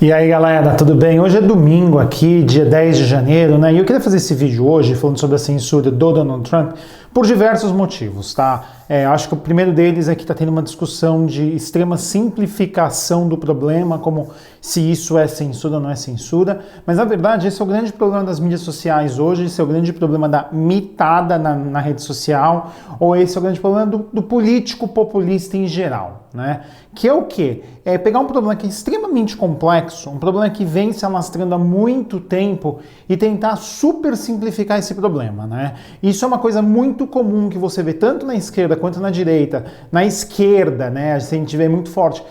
E aí galera, tudo bem? Hoje é domingo aqui, dia 10 de janeiro, né? E eu queria fazer esse vídeo hoje falando sobre a censura do Donald Trump por diversos motivos, tá? Acho que o primeiro deles é que está tendo uma discussão de extrema simplificação do problema, como se isso é censura ou não é censura, mas na verdade esse é o grande problema das mídias sociais hoje, esse é o grande problema da mitada na rede social, ou esse é o grande problema do político populista em geral, né? Que é o quê? É pegar um problema que é extremamente complexo, um problema que vem se alastrando há muito tempo e tentar super simplificar esse problema, né? Isso é uma coisa muito comum que você vê tanto na esquerda quanto na direita. Na esquerda, né, a gente vê muito forte.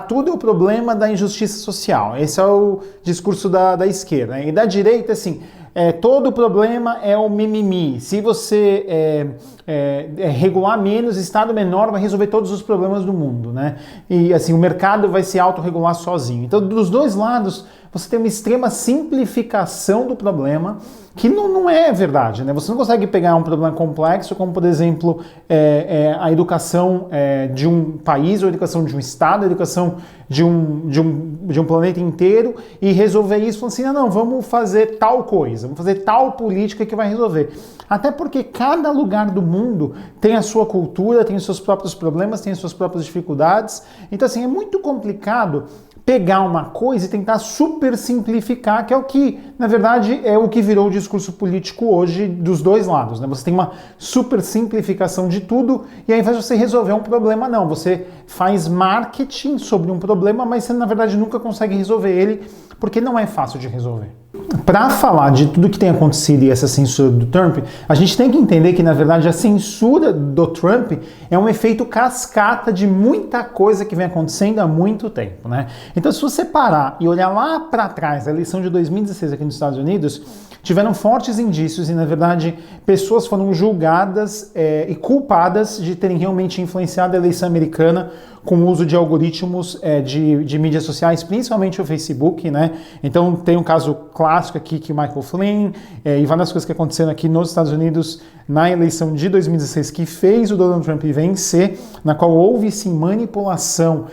Tudo é o problema da injustiça social. Esse é o discurso da esquerda, né? E da direita, assim, todo o problema é o mimimi. Se você regular menos, Estado menor vai resolver todos os problemas do mundo, né? E assim, o mercado vai se autorregular sozinho. Então, dos dois lados, você tem uma extrema simplificação do problema, que não é verdade, né? Você não consegue pegar um problema complexo, como por exemplo, a educação de um país, ou a educação de um estado, a educação de um planeta inteiro, e resolver isso falando assim, não, vamos fazer tal coisa, vamos fazer tal política que vai resolver. Até porque cada lugar do mundo tem a sua cultura, tem os seus próprios problemas, tem as suas próprias dificuldades. Então assim, é muito complicado pegar uma coisa e tentar super simplificar, que é o que, na verdade, é o que virou o discurso político hoje dos dois lados, né? Você tem uma super simplificação de tudo e ao invés de você resolver um problema, não. Você faz marketing sobre um problema, mas você, na verdade, nunca consegue resolver ele, porque não é fácil de resolver. Para falar de tudo que tem acontecido e essa censura do Trump, a gente tem que entender que, na verdade, a censura do Trump é um efeito cascata de muita coisa que vem acontecendo há muito tempo, né? Então, se você parar e olhar lá para trás, a eleição de 2016 aqui nos Estados Unidos, tiveram fortes indícios e, na verdade, pessoas foram julgadas e culpadas de terem realmente influenciado a eleição americana com o uso de algoritmos de mídias sociais, principalmente o Facebook, né? Então tem um caso clássico aqui que o Michael Flynn e várias coisas que aconteceram aqui nos Estados Unidos na eleição de 2016 que fez o Donald Trump vencer, na qual houve sim manipulação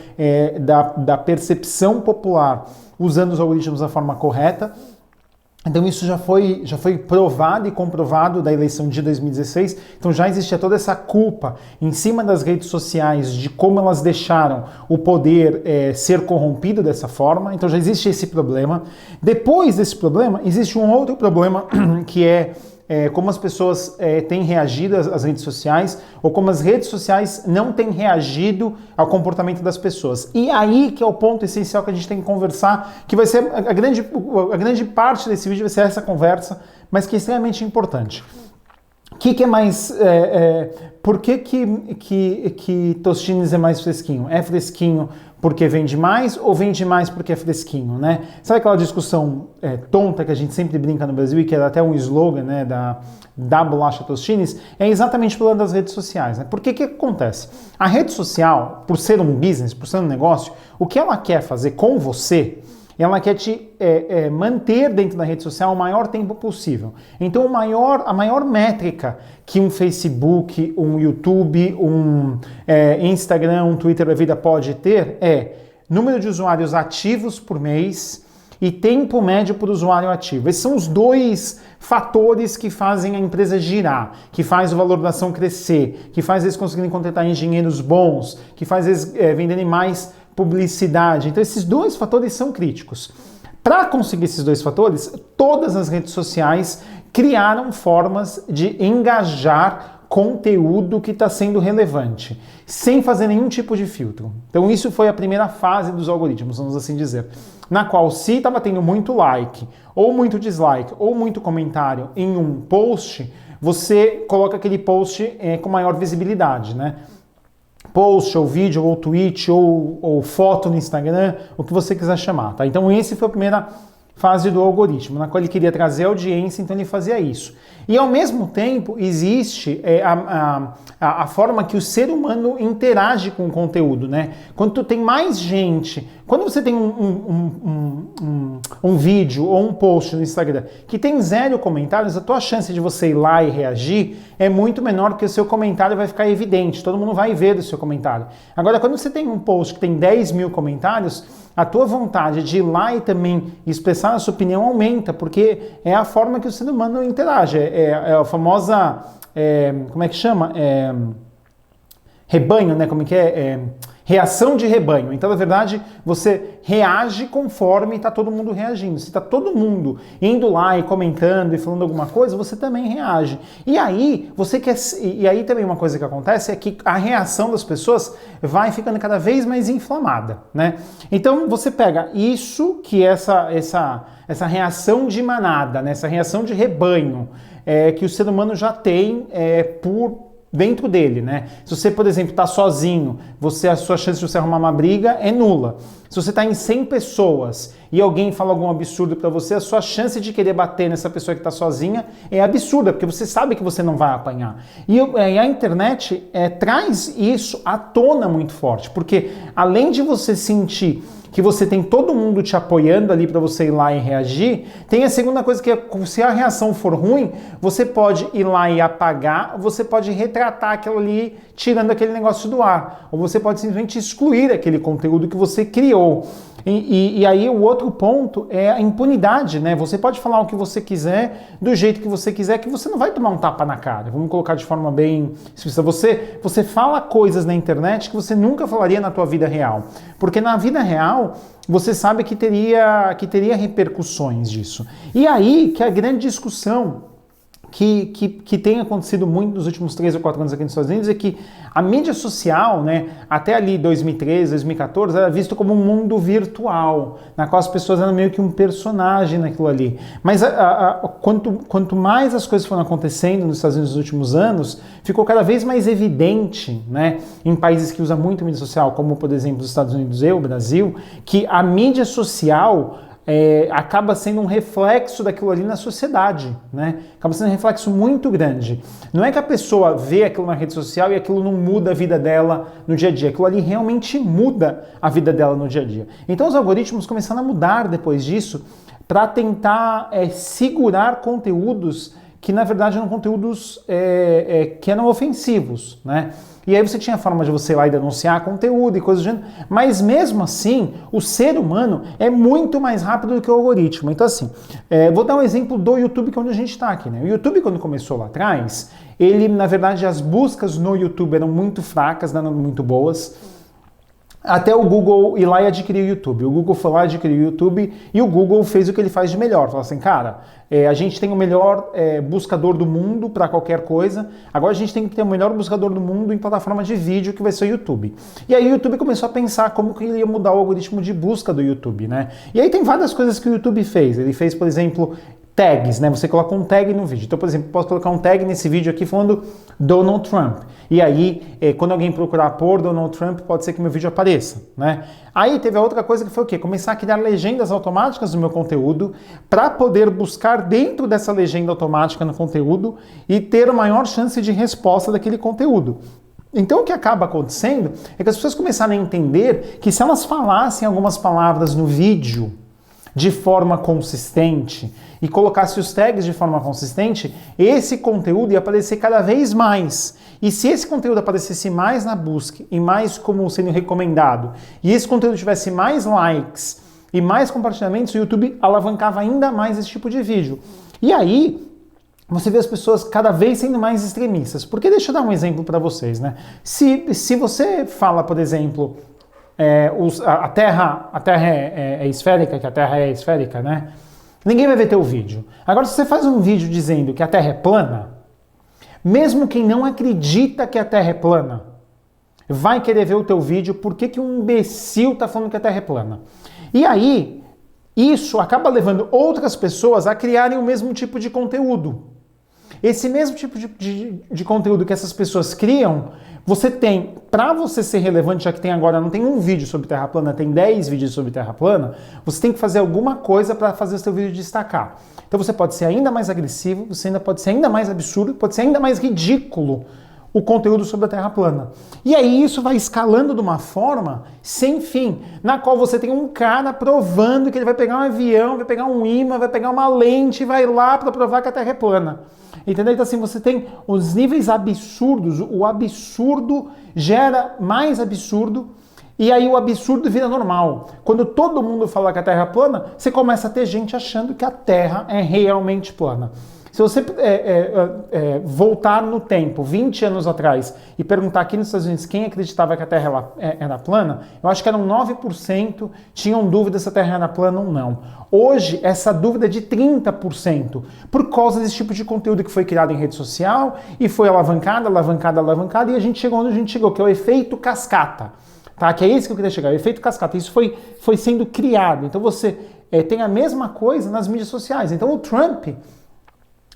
da percepção popular usando os algoritmos da forma correta. Então isso já foi provado e comprovado da eleição de 2016, então já existia toda essa culpa em cima das redes sociais de como elas deixaram o poder ser corrompido dessa forma, então já existe esse problema. Depois desse problema, existe um outro problema que é como as pessoas têm reagido às redes sociais, ou como as redes sociais não têm reagido ao comportamento das pessoas. E aí que é o ponto essencial que a gente tem que conversar, que vai ser a grande parte desse vídeo vai ser essa conversa, mas que é extremamente importante. O que é mais... por que Tostines é mais fresquinho? É fresquinho porque vende mais ou vende mais porque é fresquinho, né? Sabe aquela discussão tonta que a gente sempre brinca no Brasil e que era até um slogan, né, da bolacha Tostines? É exatamente pelo lado das redes sociais, né? Porque o que acontece? A rede social, por ser um business, por ser um negócio, o que ela quer fazer com você, ela quer te manter dentro da rede social o maior tempo possível. Então a maior métrica que um Facebook, um YouTube, um Instagram, um Twitter da vida pode ter é número de usuários ativos por mês e tempo médio por usuário ativo. Esses são os dois fatores que fazem a empresa girar, que faz o valor da ação crescer, que faz eles conseguirem contratar engenheiros bons, que faz eles venderem mais publicidade. Então esses dois fatores são críticos. Para conseguir esses dois fatores, todas as redes sociais criaram formas de engajar conteúdo que está sendo relevante, sem fazer nenhum tipo de filtro. Então isso foi a primeira fase dos algoritmos, vamos assim dizer, na qual se estava tendo muito like, ou muito dislike, ou muito comentário em um post, você coloca aquele post com maior visibilidade, né? Post, ou vídeo, ou tweet, ou foto no Instagram, o que você quiser chamar, tá? Então esse foi a primeira fase do algoritmo, na qual ele queria trazer audiência, então ele fazia isso. E ao mesmo tempo existe a forma que o ser humano interage com o conteúdo, né? Quando tu tem mais gente, quando você tem um vídeo ou um post no Instagram que tem 0 comentários, a tua chance de você ir lá e reagir é muito menor, porque o seu comentário vai ficar evidente, todo mundo vai ver o seu comentário. Agora, quando você tem um post que tem 10 mil comentários, a tua vontade de ir lá e também expressar a sua opinião aumenta, porque é a forma que o ser humano interage. É a famosa, como é que chama? Rebanho, né? Como é que é? Reação de rebanho. Então, na verdade, você reage conforme está todo mundo reagindo. Se está todo mundo indo lá e comentando e falando alguma coisa, você também reage. E aí, também uma coisa que acontece é que a reação das pessoas vai ficando cada vez mais inflamada, né? Então, você pega isso, que essa reação de manada, né? Essa reação de rebanho que o ser humano já tem por dentro dele, né? Se você, por exemplo, está sozinho, a sua chance de você arrumar uma briga é nula. Se você está em 100 pessoas e alguém fala algum absurdo para você, a sua chance de querer bater nessa pessoa que está sozinha é absurda, porque você sabe que você não vai apanhar. E a internet traz isso à tona muito forte, porque além de você sentir que você tem todo mundo te apoiando ali para você ir lá e reagir, tem a segunda coisa que se a reação for ruim, você pode ir lá e apagar, você pode retratar aquilo ali, tirando aquele negócio do ar, ou você pode simplesmente excluir aquele conteúdo que você criou. E aí o outro ponto é a impunidade, né? Você pode falar o que você quiser, do jeito que você quiser, que você não vai tomar um tapa na cara. Vamos colocar de forma bem explícita. Você fala coisas na internet que você nunca falaria na tua vida real. Porque na vida real, você sabe que teria repercussões disso. E aí que a grande discussão que tem acontecido muito nos últimos 3 ou 4 anos aqui nos Estados Unidos é que a mídia social, né, até ali 2013, 2014, era visto como um mundo virtual, na qual as pessoas eram meio que um personagem naquilo ali. Mas quanto mais as coisas foram acontecendo nos Estados Unidos nos últimos anos, ficou cada vez mais evidente, né, em países que usam muito mídia social, como por exemplo os Estados Unidos e o Brasil, que a mídia social acaba sendo um reflexo daquilo ali na sociedade, né? Acaba sendo um reflexo muito grande. Não é que a pessoa vê aquilo na rede social e aquilo não muda a vida dela no dia a dia. Aquilo ali realmente muda a vida dela no dia a dia. Então os algoritmos começaram a mudar depois disso para tentar segurar conteúdos que na verdade eram conteúdos que eram ofensivos, né? E aí você tinha a forma de você ir lá e denunciar conteúdo e coisas do gênero, mas mesmo assim, o ser humano é muito mais rápido do que o algoritmo. Então assim, vou dar um exemplo do YouTube, que é onde a gente está aqui, né? O YouTube, quando começou lá atrás, na verdade, as buscas no YouTube eram muito fracas, não eram muito boas, até o Google ir lá e adquirir o YouTube. O Google foi lá, adquirir o YouTube e o Google fez o que ele faz de melhor. Falou assim, cara, a gente tem o melhor buscador do mundo para qualquer coisa, agora a gente tem que ter o melhor buscador do mundo em plataforma de vídeo, que vai ser o YouTube. E aí o YouTube começou a pensar como que ele ia mudar o algoritmo de busca do YouTube, né? E aí tem várias coisas que o YouTube fez. Ele fez, por exemplo, tags, né? Você coloca um tag no vídeo. Então, por exemplo, posso colocar um tag nesse vídeo aqui falando Donald Trump. E aí, quando alguém procurar por Donald Trump, pode ser que meu vídeo apareça, né? Aí teve a outra coisa que foi o quê? Começar a criar legendas automáticas no meu conteúdo para poder buscar dentro dessa legenda automática no conteúdo e ter a maior chance de resposta daquele conteúdo. Então o que acaba acontecendo é que as pessoas começaram a entender que se elas falassem algumas palavras no vídeo de forma consistente e colocasse os tags de forma consistente, esse conteúdo ia aparecer cada vez mais. E se esse conteúdo aparecesse mais na busca e mais como sendo recomendado, e esse conteúdo tivesse mais likes e mais compartilhamentos, o YouTube alavancava ainda mais esse tipo de vídeo. E aí, você vê as pessoas cada vez sendo mais extremistas. Porque deixa eu dar um exemplo para vocês, né? Se você fala, por exemplo, a Terra é esférica, que a Terra é esférica, né? Ninguém vai ver teu vídeo. Agora, se você faz um vídeo dizendo que a Terra é plana, mesmo quem não acredita que a Terra é plana, vai querer ver o teu vídeo porque um imbecil está falando que a Terra é plana. E aí, isso acaba levando outras pessoas a criarem o mesmo tipo de conteúdo. Esse mesmo tipo de conteúdo que essas pessoas criam, você tem, para você ser relevante, já que tem agora, não tem um vídeo sobre Terra plana, tem 10 vídeos sobre Terra plana, você tem que fazer alguma coisa para fazer o seu vídeo destacar. Então você pode ser ainda mais agressivo, você ainda pode ser ainda mais absurdo, pode ser ainda mais ridículo o conteúdo sobre a Terra plana. E aí isso vai escalando de uma forma sem fim, na qual você tem um cara provando que ele vai pegar um avião, vai pegar um imã, vai pegar uma lente e vai lá para provar que a Terra é plana. Entendeu? Então assim, você tem os níveis absurdos, o absurdo gera mais absurdo, E aí o absurdo vira normal. Quando todo mundo fala que a Terra é plana, você começa a ter gente achando que a Terra é realmente plana. Se você voltar no tempo, 20 anos atrás, e perguntar aqui nos Estados Unidos quem acreditava que a Terra era plana, eu acho que eram 9% tinham dúvida se a Terra era plana ou não. Hoje, essa dúvida é de 30%, por causa desse tipo de conteúdo que foi criado em rede social, e foi alavancada, e a gente chegou onde a gente chegou, que é o efeito cascata. Tá? Que é esse que eu queria chegar, o efeito cascata. Isso foi sendo criado. Então você tem a mesma coisa nas mídias sociais. Então o Trump,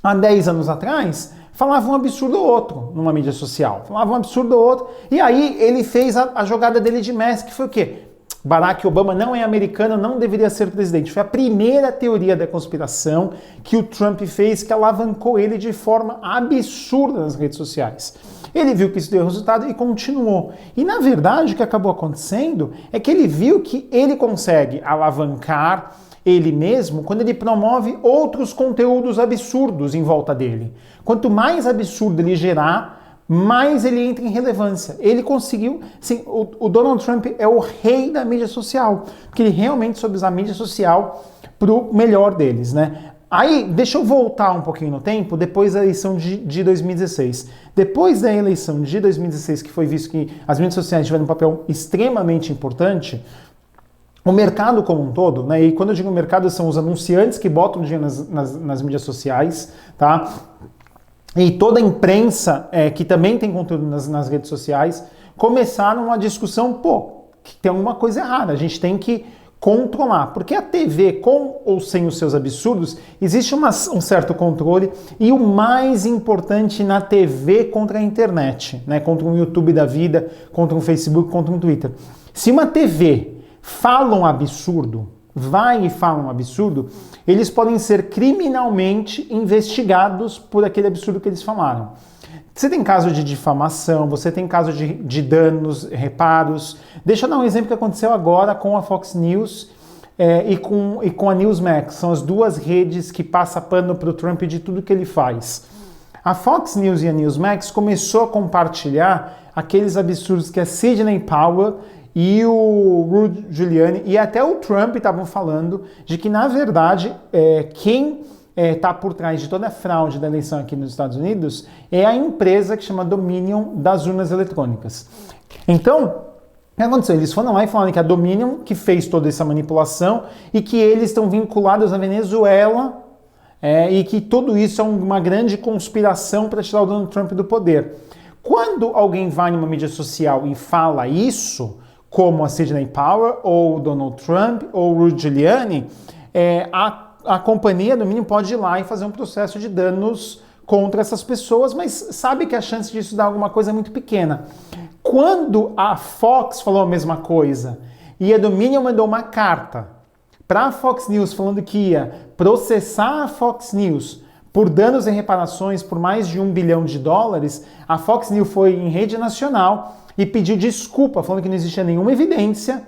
há 10 anos atrás, falava um absurdo ou outro numa mídia social. Falava um absurdo ou outro. E aí ele fez a jogada dele de mestre, que foi o quê? Barack Obama não é americano, não deveria ser presidente. Foi a primeira teoria da conspiração que o Trump fez, que alavancou ele de forma absurda nas redes sociais. Ele viu que isso deu resultado e continuou. E na verdade o que acabou acontecendo é que ele viu que ele consegue alavancar ele mesmo quando ele promove outros conteúdos absurdos em volta dele. Quanto mais absurdo ele gerar, mais ele entra em relevância. Ele conseguiu, sim, o Donald Trump é o rei da mídia social, porque ele realmente soube usar a mídia social para o melhor deles, né? Aí, deixa eu voltar um pouquinho no tempo, depois da eleição de 2016. Depois da eleição de 2016, que foi visto que as mídias sociais tiveram um papel extremamente importante, o mercado como um todo, né? E quando eu digo mercado, são os anunciantes que botam dinheiro nas mídias sociais, tá? E toda a imprensa, que também tem conteúdo nas redes sociais, começaram uma discussão, que tem alguma coisa errada, a gente tem que controlar, porque a TV, com ou sem os seus absurdos, existe um certo controle, e o mais importante na TV contra a internet, né? Contra um YouTube da vida, contra um Facebook, contra um Twitter. Se uma TV fala um absurdo, vai e fala um absurdo, eles podem ser criminalmente investigados por aquele absurdo que eles falaram. Você tem caso de difamação, você tem caso de danos, reparos. Deixa eu dar um exemplo que aconteceu agora com a Fox News e com a Newsmax. São as duas redes que passam pano para o Trump de tudo que ele faz. A Fox News e a Newsmax começou a compartilhar aqueles absurdos que a Sidney Powell e o Rudy Giuliani e até o Trump estavam falando de que, na verdade, quem está por trás de toda a fraude da eleição aqui nos Estados Unidos é a empresa que chama Dominion das urnas eletrônicas. Então, o que aconteceu? Eles foram lá e falaram que a Dominion que fez toda essa manipulação e que eles estão vinculados à Venezuela e que tudo isso é uma grande conspiração para tirar o Donald Trump do poder. Quando alguém vai numa mídia social e fala isso, como a Sidney Powell, ou o Donald Trump, ou o Rudy Giuliani, a companhia do mínimo pode ir lá e fazer um processo de danos contra essas pessoas, mas sabe que a chance disso dar alguma coisa é muito pequena. Quando a Fox falou a mesma coisa e a Dominion mandou uma carta para a Fox News falando que ia processar a Fox News por danos e reparações por mais de $1 bilhão, a Fox News foi em rede nacional e pediu desculpa, falando que não existia nenhuma evidência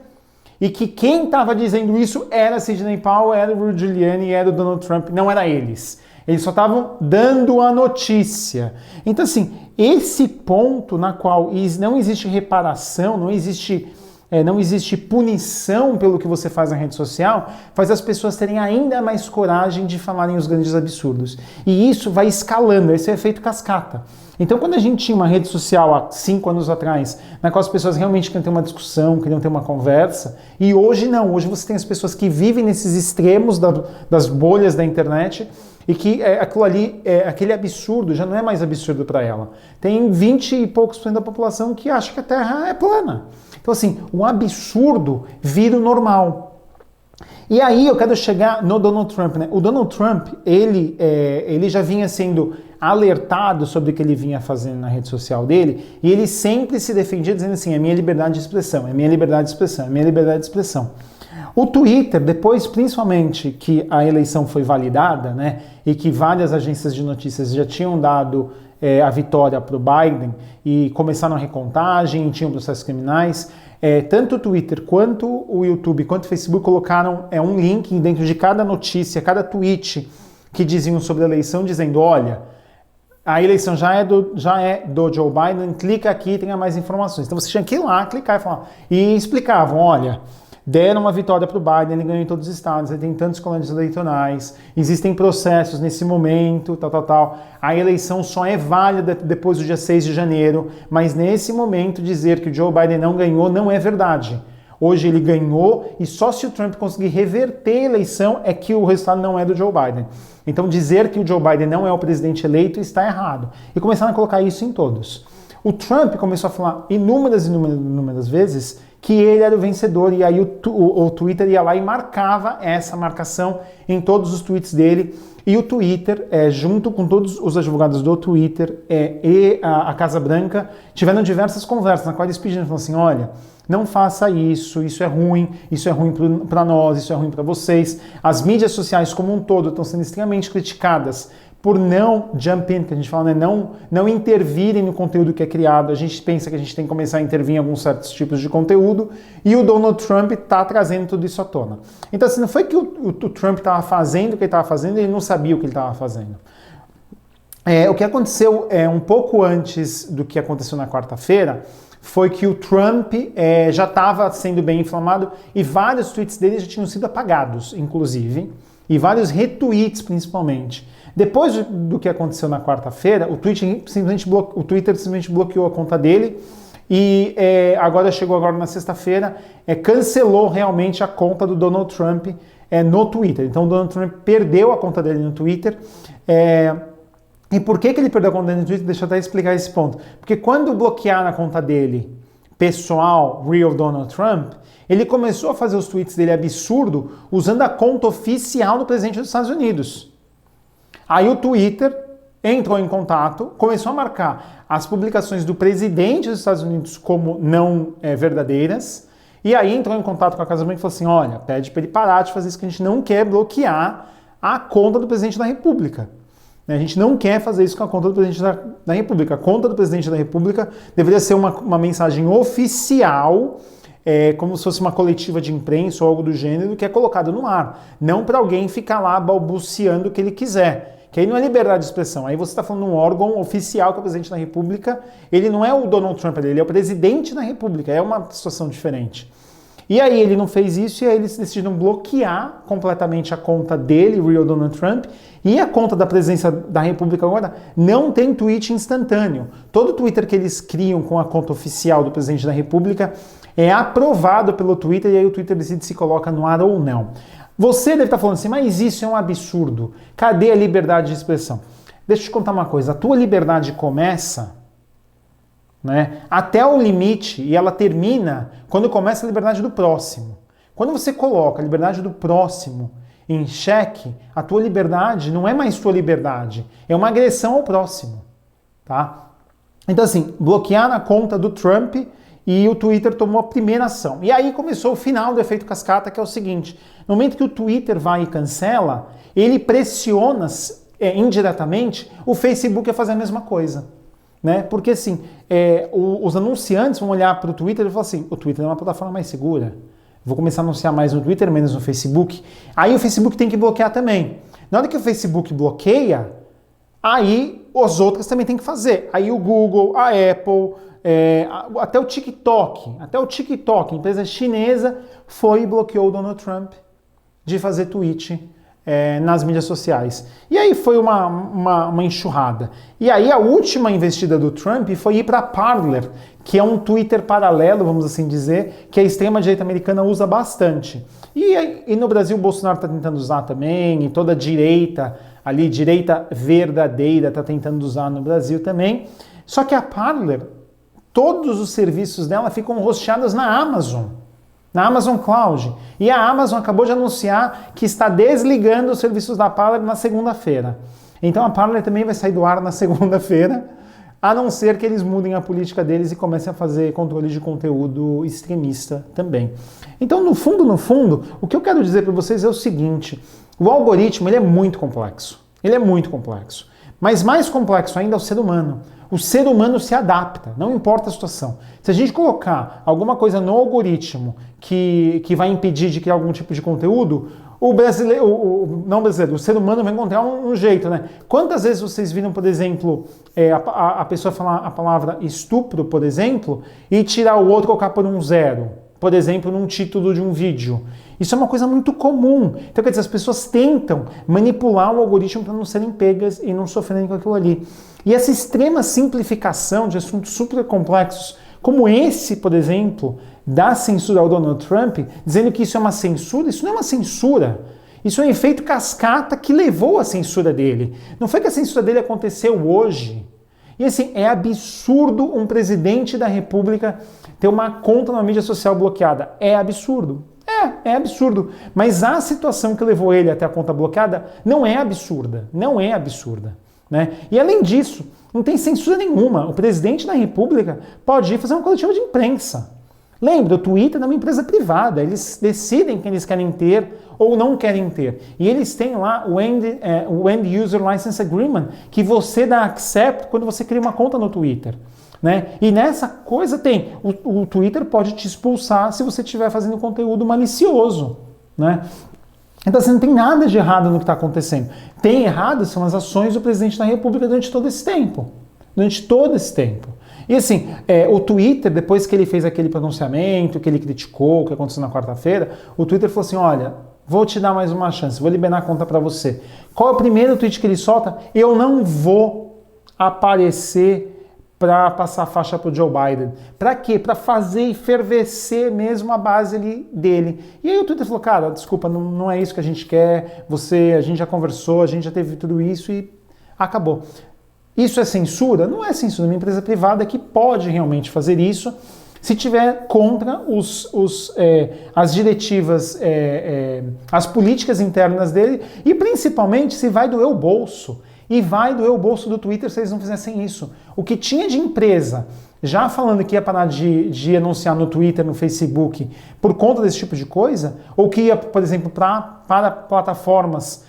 e que quem estava dizendo isso era a Sidney Powell, era o Rudy Giuliani, era o Donald Trump, não era eles. Eles só estavam dando a notícia. Então, assim, esse ponto na qual não existe reparação, não existe punição pelo que você faz na rede social, faz as pessoas terem ainda mais coragem de falarem os grandes absurdos. E isso vai escalando, esse é o efeito cascata. Então, quando a gente tinha uma rede social há 5 anos atrás, na qual as pessoas realmente queriam ter uma discussão, queriam ter uma conversa, e hoje não, hoje você tem as pessoas que vivem nesses extremos das bolhas da internet, e que aquilo ali, aquele absurdo já não é mais absurdo para ela. Tem 20 e poucos % da população que acha que a Terra é plana. Então, assim, o absurdo vira o normal. E aí eu quero chegar no Donald Trump, né? O Donald Trump, ele já vinha sendo alertado sobre o que ele vinha fazendo na rede social dele, e ele sempre se defendia dizendo assim, é minha liberdade de expressão, é minha liberdade de expressão, é minha liberdade de expressão. O Twitter, depois principalmente que a eleição foi validada, né, e que várias agências de notícias já tinham dado a vitória para o Biden e começaram a recontagem e tinham processos criminais, tanto o Twitter quanto o YouTube quanto o Facebook colocaram um link dentro de cada notícia, cada tweet que diziam sobre a eleição, dizendo, olha, a eleição já é do Joe Biden, clica aqui e tenha mais informações. Então você tinha que ir lá, clicar e falar. E explicavam, olha, deram uma vitória para o Biden, ele ganhou em todos os estados, ele tem tantos colégios eleitorais, existem processos nesse momento, tal. A eleição só é válida depois do dia 6 de janeiro, mas nesse momento dizer que o Joe Biden não ganhou não é verdade. Hoje ele ganhou e só se o Trump conseguir reverter a eleição é que o resultado não é do Joe Biden. Então dizer que o Joe Biden não é o presidente eleito está errado. E começaram a colocar isso em todos. O Trump começou a falar inúmeras vezes que ele era o vencedor e aí o Twitter ia lá e marcava essa marcação em todos os tweets dele. E o Twitter, junto com todos os advogados do Twitter e a Casa Branca, tiveram diversas conversas na qual eles pediram, falaram assim, olha, não faça isso é ruim para nós, isso é ruim para vocês. As mídias sociais como um todo estão sendo extremamente criticadas por não jump in, que a gente fala, né? Não intervirem no conteúdo que é criado. A gente pensa que a gente tem que começar a intervir em alguns certos tipos de conteúdo e o Donald Trump está trazendo tudo isso à tona. Então, assim, não foi que o Trump estava fazendo o que ele estava fazendo, ele não sabia o que ele estava fazendo. O que aconteceu um pouco antes do que aconteceu na quarta-feira foi que o Trump já estava sendo bem inflamado e vários tweets dele já tinham sido apagados, inclusive, e vários retweets, principalmente. Depois do que aconteceu na quarta-feira, o Twitter simplesmente bloqueou a conta dele e chegou na sexta-feira, cancelou realmente a conta do Donald Trump no Twitter. Então o Donald Trump perdeu a conta dele no Twitter. E por que ele perdeu a conta dele no Twitter? Deixa eu até explicar esse ponto. Porque quando bloquearam a conta dele pessoal, Real Donald Trump, ele começou a fazer os tweets dele absurdo usando a conta oficial do presidente dos Estados Unidos. Aí o Twitter entrou em contato, começou a marcar as publicações do presidente dos Estados Unidos como não verdadeiras, e aí entrou em contato com a Casa Branca e falou assim, olha, pede para ele parar de fazer isso, que a gente não quer bloquear a conta do presidente da República. A gente não quer fazer isso com a conta do presidente da República. A conta do presidente da República deveria ser uma mensagem oficial, como se fosse uma coletiva de imprensa ou algo do gênero, que é colocado no ar. Não para alguém ficar lá balbuciando o que ele quiser. Que aí não é liberdade de expressão. Aí você está falando de um órgão oficial que é o presidente da República. Ele não é o Donald Trump, ele é o presidente da República. É uma situação diferente. E aí ele não fez isso e aí eles decidiram bloquear completamente a conta dele, Real Donald Trump, e a conta da presidência da República agora não tem tweet instantâneo. Todo Twitter que eles criam com a conta oficial do presidente da República é aprovado pelo Twitter e aí o Twitter decide se coloca no ar ou não. Você deve estar falando assim, mas isso é um absurdo. Cadê a liberdade de expressão? Deixa eu te contar uma coisa, a tua liberdade começa, né, até o limite e ela termina quando começa a liberdade do próximo. Quando você coloca a liberdade do próximo em xeque, a tua liberdade não é mais tua liberdade, é uma agressão ao próximo, tá? Então assim, bloquear a conta do Trump e o Twitter tomou a primeira ação. E aí começou o final do efeito cascata, que é o seguinte, no momento que o Twitter vai e cancela, ele pressiona indiretamente o Facebook a fazer a mesma coisa. Né? Porque assim, os anunciantes vão olhar para o Twitter e falar assim, o Twitter é uma plataforma mais segura, vou começar a anunciar mais no Twitter, menos no Facebook. Aí o Facebook tem que bloquear também. Na hora que o Facebook bloqueia, aí os outros também tem que fazer. Aí o Google, a Apple, até o TikTok, a empresa chinesa, foi e bloqueou o Donald Trump de fazer tweet nas mídias sociais. E aí foi uma enxurrada. E aí a última investida do Trump foi ir para Parler, que é um Twitter paralelo, vamos assim dizer, que a extrema-direita americana usa bastante. E no Brasil o Bolsonaro está tentando usar também, e toda a direita, ali, direita verdadeira, está tentando usar no Brasil também. Só que a Parler, todos os serviços dela ficam hosteados na Amazon Cloud. E a Amazon acabou de anunciar que está desligando os serviços da Parler na segunda-feira. Então a Parler também vai sair do ar na segunda-feira, a não ser que eles mudem a política deles e comecem a fazer controle de conteúdo extremista também. Então, no fundo, o que eu quero dizer para vocês é o seguinte, o algoritmo ele é muito complexo. Mas mais complexo ainda é o ser humano. O ser humano se adapta, não importa a situação. Se a gente colocar alguma coisa no algoritmo que vai impedir de criar algum tipo de conteúdo, o brasileiro, não brasileiro, o ser humano vai encontrar um jeito, né? Quantas vezes vocês viram, por exemplo, a pessoa falar a palavra estupro, por exemplo, e tirar o outro e colocar por um zero, por exemplo, num título de um vídeo? Isso é uma coisa muito comum. Então, quer dizer, as pessoas tentam manipular o algoritmo para não serem pegas e não sofrerem com aquilo ali. E essa extrema simplificação de assuntos super complexos, como esse, por exemplo, da censura ao Donald Trump, dizendo que isso é uma censura, isso não é uma censura. Isso é um efeito cascata que levou à censura dele. Não foi que a censura dele aconteceu hoje. E assim, é absurdo um presidente da República ter uma conta na mídia social bloqueada. É absurdo. É absurdo. Mas a situação que levou ele até a conta bloqueada não é absurda. Não é absurda. Né? E além disso, não tem censura nenhuma. O presidente da República pode ir fazer uma coletiva de imprensa. Lembra, o Twitter é uma empresa privada. Eles decidem quem eles querem ter ou não querem ter. E eles têm lá o End User License Agreement, que você dá accept quando você cria uma conta no Twitter. Né? E nessa coisa tem, o Twitter pode te expulsar se você estiver fazendo conteúdo malicioso. Né? Então assim, não tem nada de errado no que está acontecendo. Tem errado são as ações do presidente da República durante todo esse tempo. Durante todo esse tempo. E assim, o Twitter, depois que ele fez aquele pronunciamento, que ele criticou, o que aconteceu na quarta-feira, o Twitter falou assim, olha, vou te dar mais uma chance, vou liberar a conta para você. Qual é o primeiro tweet que ele solta? Eu não vou aparecer para passar a faixa para o Joe Biden. Para quê? Para fazer efervescer mesmo a base ali dele. E aí o Twitter falou, cara, desculpa, não é isso que a gente quer, a gente já conversou, a gente já teve tudo isso e acabou. Isso é censura? Não é censura, é uma empresa privada que pode realmente fazer isso se tiver contra as diretivas, as políticas internas dele e principalmente se vai doer o bolso. E vai doer o bolso do Twitter se eles não fizessem isso. O que tinha de empresa já falando que ia parar de anunciar no Twitter, no Facebook, por conta desse tipo de coisa, ou que ia, por exemplo, para plataformas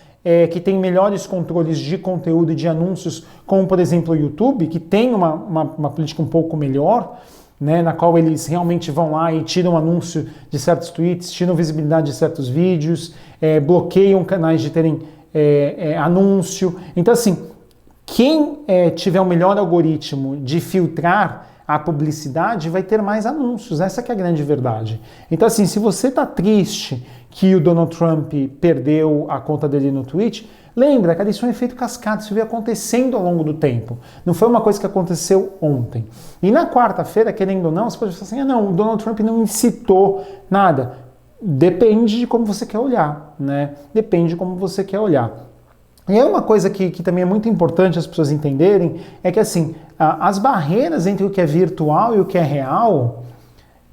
que tem melhores controles de conteúdo e de anúncios, como por exemplo o YouTube, que tem uma política um pouco melhor, né, na qual eles realmente vão lá e tiram anúncio de certos tweets, tiram visibilidade de certos vídeos, bloqueiam canais de terem anúncio. Então assim, quem tiver o melhor algoritmo de filtrar a publicidade vai ter mais anúncios, essa que é a grande verdade. Então assim, se você está triste que o Donald Trump perdeu a conta dele no Twitch, lembra, cara, isso é um efeito cascata, isso veio acontecendo ao longo do tempo. Não foi uma coisa que aconteceu ontem. E na quarta-feira, querendo ou não, você pode falar assim, não, o Donald Trump não incitou nada. Depende de como você quer olhar, né? Depende de como você quer olhar. E é uma coisa que também é muito importante as pessoas entenderem, é que assim, as barreiras entre o que é virtual e o que é real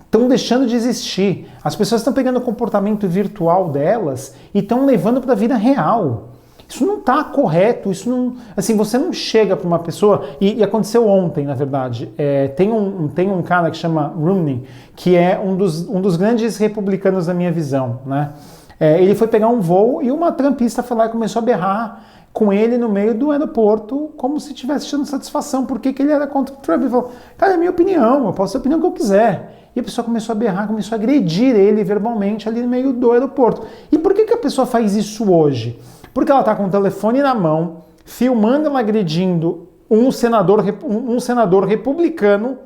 estão deixando de existir. As pessoas estão pegando o comportamento virtual delas e estão levando para a vida real. Isso não está correto, isso não... Assim, você não chega para uma pessoa... E aconteceu ontem, na verdade. Tem um cara que chama Romney, que é um dos grandes republicanos da minha visão, né? Ele foi pegar um voo e uma trampista foi lá e começou a berrar com ele no meio do aeroporto, como se estivesse dando satisfação, porque ele era contra o Trump. Ele falou, cara, é minha opinião, eu posso ter a opinião que eu quiser. E a pessoa começou a berrar, começou a agredir ele verbalmente ali no meio do aeroporto. E por que a pessoa faz isso hoje? Porque ela está com o telefone na mão, filmando ela agredindo um senador republicano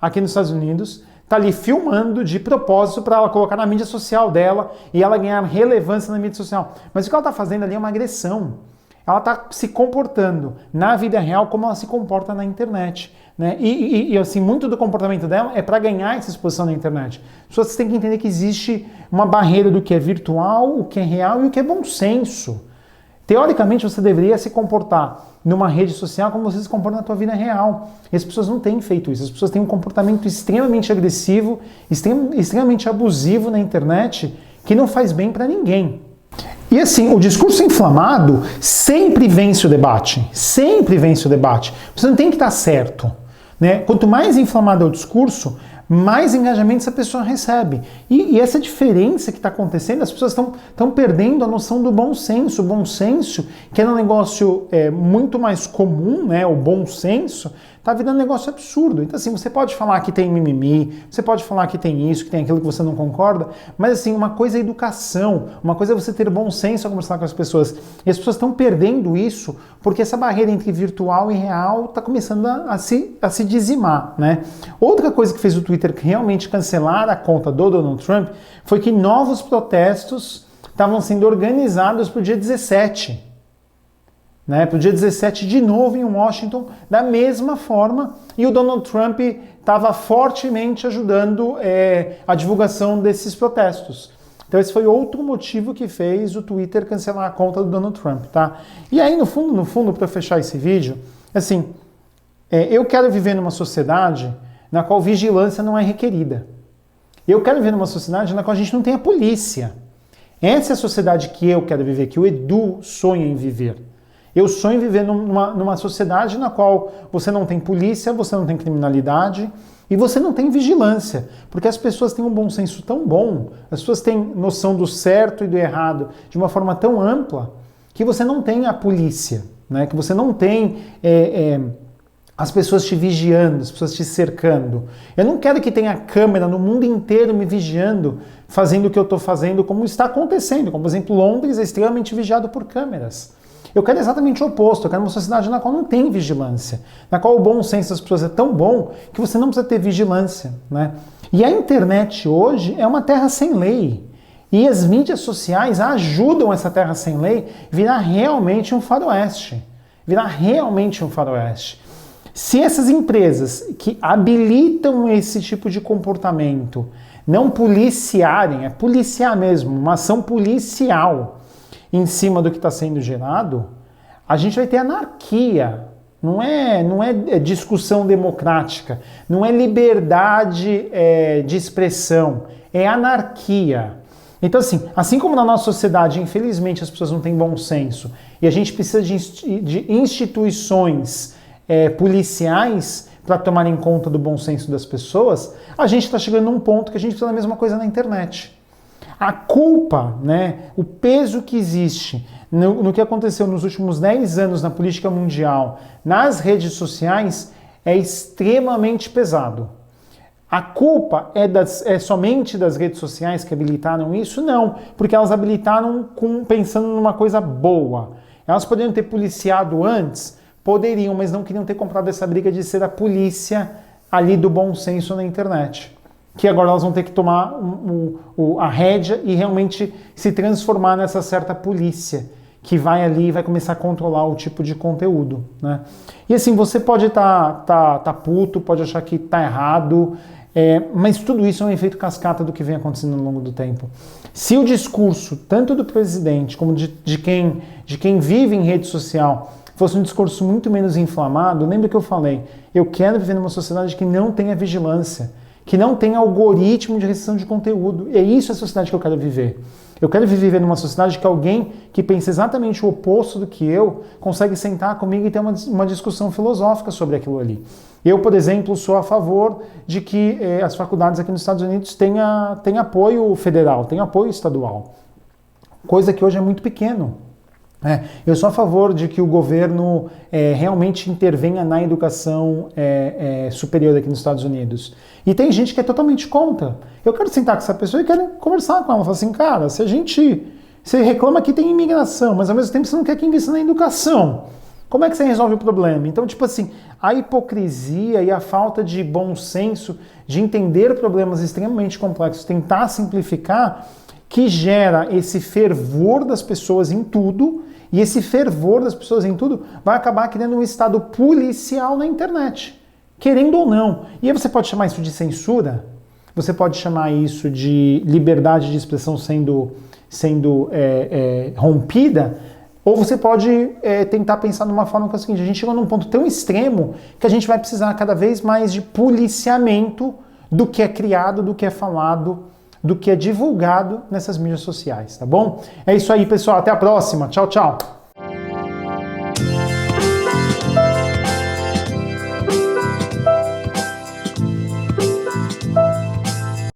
aqui nos Estados Unidos, está ali filmando de propósito para ela colocar na mídia social dela e ela ganhar relevância na mídia social. Mas o que ela está fazendo ali é uma agressão. Ela está se comportando na vida real como ela se comporta na internet. Né? E assim, muito do comportamento dela é para ganhar essa exposição na internet. As pessoas têm que entender que existe uma barreira do que é virtual, o que é real e o que é bom senso. Teoricamente, você deveria se comportar numa rede social como você se comporta na tua vida real. E as pessoas não têm feito isso. As pessoas têm um comportamento extremamente agressivo, extremamente abusivo na internet, que não faz bem para ninguém. E assim, o discurso inflamado sempre vence o debate. Sempre vence o debate. Você não tem que estar certo. Né? Quanto mais inflamado é o discurso, mais engajamento essa pessoa recebe. E essa diferença que está acontecendo, as pessoas estão perdendo a noção do bom senso. O bom senso, que era um negócio muito mais comum, né? O bom senso, Tá virando um negócio absurdo. Então, assim, você pode falar que tem mimimi, você pode falar que tem isso, que tem aquilo que você não concorda, mas, assim, uma coisa é educação, uma coisa é você ter bom senso ao conversar com as pessoas. E as pessoas estão perdendo isso porque essa barreira entre virtual e real está começando a se dizimar, né? Outra coisa que fez o Twitter realmente cancelar a conta do Donald Trump foi que novos protestos estavam sendo organizados para o dia 17. Né, para o dia 17 de novo em Washington, da mesma forma, e o Donald Trump estava fortemente ajudando a divulgação desses protestos. Então esse foi outro motivo que fez o Twitter cancelar a conta do Donald Trump, tá? E aí, no fundo, para fechar esse vídeo, assim, eu quero viver numa sociedade na qual vigilância não é requerida. Eu quero viver numa sociedade na qual a gente não tem a polícia. Essa é a sociedade que eu quero viver, que o Edu sonha em viver. Eu sonho em viver numa sociedade na qual você não tem polícia, você não tem criminalidade e você não tem vigilância, porque as pessoas têm um bom senso tão bom, as pessoas têm noção do certo e do errado de uma forma tão ampla que você não tem a polícia, né? Que você não tem as pessoas te vigiando, as pessoas te cercando. Eu não quero que tenha câmera no mundo inteiro me vigiando, fazendo o que eu estou fazendo, como está acontecendo. Como, por exemplo, Londres é extremamente vigiado por câmeras. Eu quero exatamente o oposto, eu quero uma sociedade na qual não tem vigilância, na qual o bom senso das pessoas é tão bom que você não precisa ter vigilância, né? E a internet hoje é uma terra sem lei. E as mídias sociais ajudam essa terra sem lei virar realmente um faroeste. Virar realmente um faroeste. Se essas empresas que habilitam esse tipo de comportamento não policiarem, é policiar mesmo, uma ação policial em cima do que está sendo gerado, a gente vai ter anarquia. Não é discussão democrática, não é liberdade de expressão, é anarquia. Então, assim como na nossa sociedade, infelizmente, as pessoas não têm bom senso e a gente precisa de instituições policiais para tomarem conta do bom senso das pessoas, a gente está chegando num ponto que a gente precisa da mesma coisa na internet. A culpa, né, o peso que existe no que aconteceu nos últimos 10 anos na política mundial, nas redes sociais, é extremamente pesado. A culpa é somente das redes sociais que habilitaram isso? Não, porque elas habilitaram pensando numa coisa boa. Elas poderiam ter policiado antes? Poderiam, mas não queriam ter comprado essa briga de ser a polícia ali do bom senso na internet. Que agora elas vão ter que tomar a rédea e realmente se transformar nessa certa polícia que vai ali e vai começar a controlar o tipo de conteúdo, né? E assim, você pode tá puto, pode achar que tá errado, mas tudo isso é um efeito cascata do que vem acontecendo ao longo do tempo. Se o discurso, tanto do presidente como de quem vive em rede social, fosse um discurso muito menos inflamado, lembra que eu falei, eu quero viver numa sociedade que não tenha vigilância, que não tem algoritmo de restrição de conteúdo. É isso a sociedade que eu quero viver. Eu quero viver numa sociedade que alguém que pensa exatamente o oposto do que eu consegue sentar comigo e ter uma discussão filosófica sobre aquilo ali. Eu, por exemplo, sou a favor de que as faculdades aqui nos Estados Unidos tenham apoio federal, tenham apoio estadual. Coisa que hoje é muito pequeno. Eu sou a favor de que o governo realmente intervenha na educação superior aqui nos Estados Unidos. E tem gente que é totalmente contra. Eu quero sentar com essa pessoa e quero conversar com ela. Falar assim, cara, você reclama que tem imigração, mas ao mesmo tempo você não quer que invista na educação. Como é que você resolve o problema? Então, tipo assim, a hipocrisia e a falta de bom senso de entender problemas extremamente complexos, tentar simplificar, que gera esse fervor das pessoas em tudo, e esse fervor das pessoas em tudo vai acabar criando um estado policial na internet, querendo ou não. E aí você pode chamar isso de censura, você pode chamar isso de liberdade de expressão sendo rompida, ou você pode tentar pensar numa forma que é o seguinte, a gente chegou num ponto tão extremo que a gente vai precisar cada vez mais de policiamento do que é criado, do que é falado, do que é divulgado nessas mídias sociais, tá bom? É isso aí, pessoal. Até a próxima. Tchau, tchau.